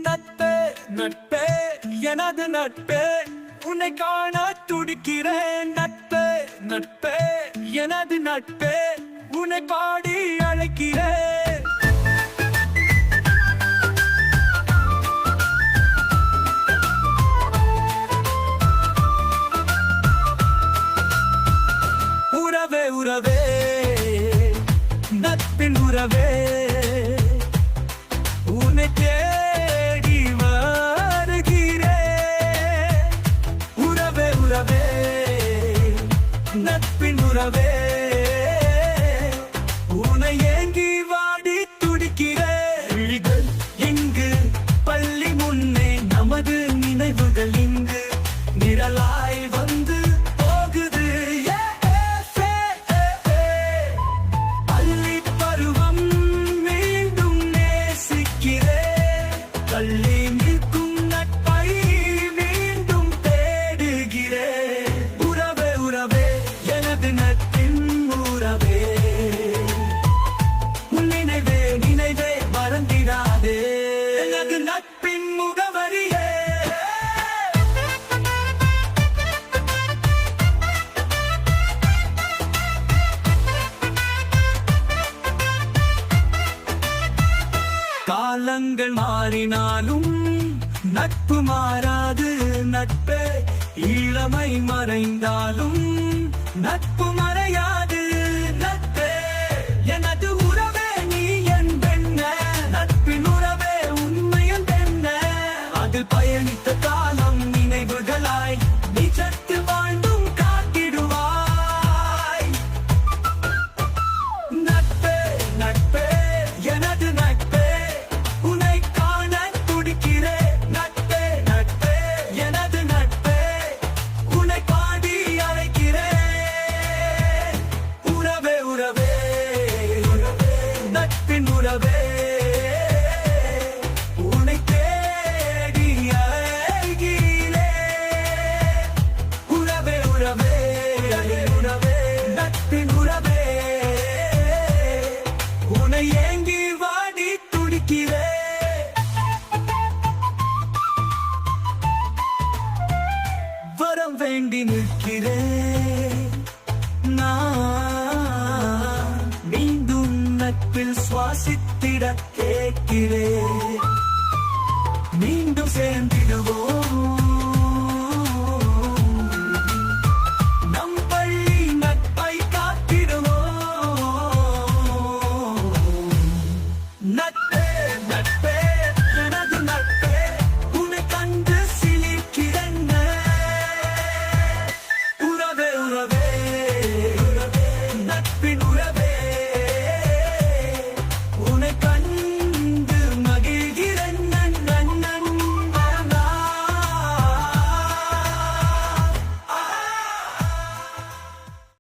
நட்பே நட்பே எனது நட்பே உன்னை காண துடிக்கிறேன் நட்பே நட்பே எனது நட்பே உன்னை பாடி அழைக்கிறேன். உறவே உறவே நட்பின் உறவே உன்னை தேடி வருகிறேன். உறவே உறவே நட்பின் உறவே உன்னை ஏங்கி வாடி துடிக்கிறேன். விழிகள் இங்கு பள்ளி முன்னே நமது நினைவுகள் இங்கு நிழலாய் வந்து போகுது. பள்ளி பருவம் மீண்டும் நேசிக்கிறேன். தள்ளி நிற்கும் நட்பை மீண்டும் தேடுகிறேன். உறவே உறவே எனது நட்பின் உறவே உன் நினைவே நினைவே மறந்திடாதே எனது நட்பின் முகவரியே. காலங்கள் மாறினாலும் நட்பு மாறாது நட்பே. இளமை மறைந்தாலும் நட்பு மறையாது நட்பே. எனது உறவே நீ என் பெண்ண நட்பின் உறவே உண்மையில் பெண்ண. அது பயணித்த காலம் நினைவுகளாய் நிஜத்து வாழ்ந்தும் காட்டிடுவாய். நட்பே நட்பே எனது நட்பே உன்னை காண துடிக்கிறேன். நட்பே நட்பே எனது நட்பே உன்னை பாடி அழைக்கிறேன். உறவே உறவே நட்பின் உறவே உன்னை தேடி அழைக்கிறேன். உறவே உறவே உறவே நட்பின் உறவே உன்னை ஏங்கி வாடி துடிக்கிறேன். வரம் வேண்டி நிற்கிறேன் நான். மீண்டும் நட்பில் சுவாசித்திட கேட்கிறேன். மீண்டும் சேர்ந்து